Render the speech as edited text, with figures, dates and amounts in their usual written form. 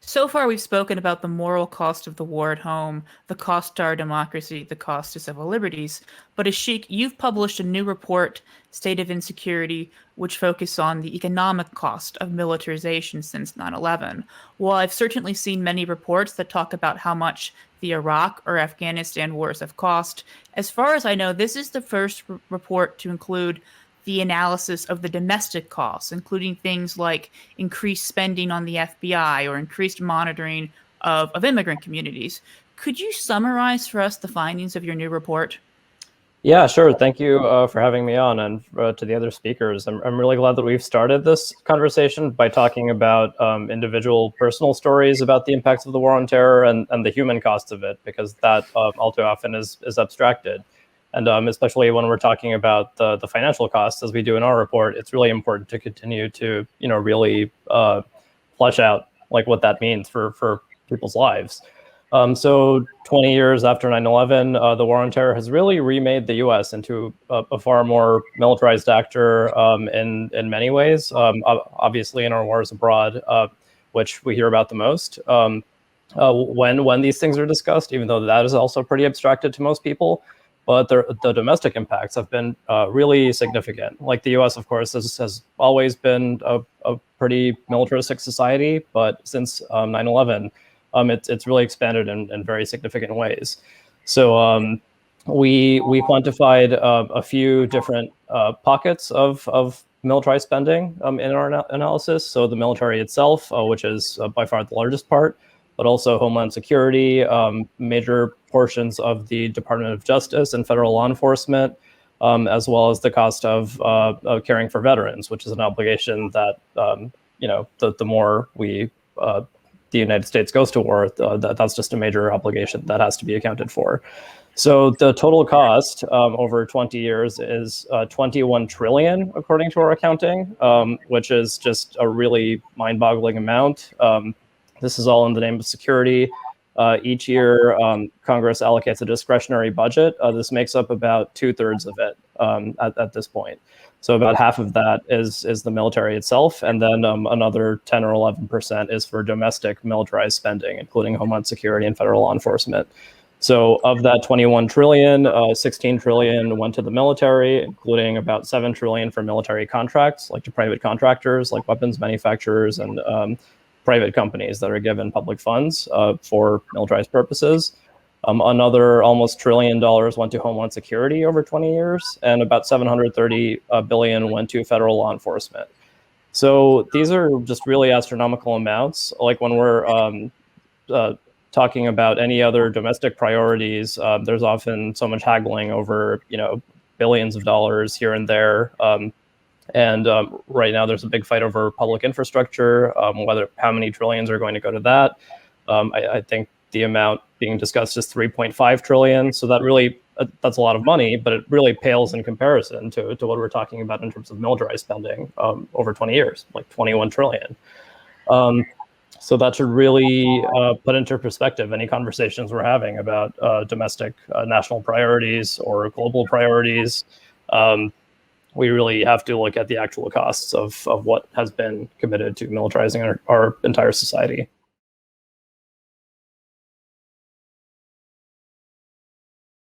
So far, we've spoken about the moral cost of the war at home, the cost to our democracy, the cost to civil liberties. But Ashik, you've published a new report, State of Insecurity, which focuses on the economic cost of militarization since 9/11. While I've certainly seen many reports that talk about how much the Iraq or Afghanistan wars have cost, as far as I know, this is the first report to include the analysis of the domestic costs, including things like increased spending on the FBI or increased monitoring of immigrant communities. Could you summarize for us the findings of your new report? Yeah, sure. Thank you for having me on, and to the other speakers. I'm really glad that we've started this conversation by talking about individual personal stories about the impacts of the war on terror and the human cost of it, because that all too often is abstracted. And especially when we're talking about the financial costs, as we do in our report, it's really important to continue to really flesh out like what that means for people's lives. So 20 years after 9/11, the war on terror has really remade the U.S. into a far more militarized actor in many ways. Obviously, in our wars abroad, which we hear about the most, when these things are discussed, even though that is also pretty abstracted to most people. But the domestic impacts have been really significant. Like the U.S., of course, has always been a pretty militaristic society, but since 9/11, it's really expanded in very significant ways. So we quantified a few different pockets of militarized spending in our analysis. So the military itself, which is by far the largest part, but also Homeland Security, major portions of the Department of Justice and federal law enforcement, as well as the cost of caring for veterans, which is an obligation that the more the United States goes to war, that's just a major obligation that has to be accounted for. So the total cost over 20 years is 21 trillion, according to our accounting, which is just a really mind-boggling amount. This is all in the name of security. Each year, Congress allocates a discretionary budget. This makes up about 2/3 of it at this point. So about half of that is the military itself, and then another 10 or 11% is for domestic militarized spending, including Homeland Security and federal law enforcement. So of that 21 trillion, 16 trillion went to the military, including about 7 trillion for military contracts, like to private contractors, like weapons manufacturers and private companies that are given public funds for militarized purposes. Another almost $1 trillion went to Homeland Security over 20 years, and about 730 billion went to federal law enforcement. So these are just really astronomical amounts. Like when we're talking about any other domestic priorities, there's often so much haggling over, billions of dollars here and there. And right now, there's a big fight over public infrastructure, how many trillions are going to go to that. I think the amount being discussed is 3.5 trillion. So that's a lot of money, but it really pales in comparison to what we're talking about in terms of militarized spending over 20 years, like 21 trillion. So that should really put into perspective any conversations we're having about domestic national priorities or global priorities. We really have to look at the actual costs of what has been committed to militarizing our entire society.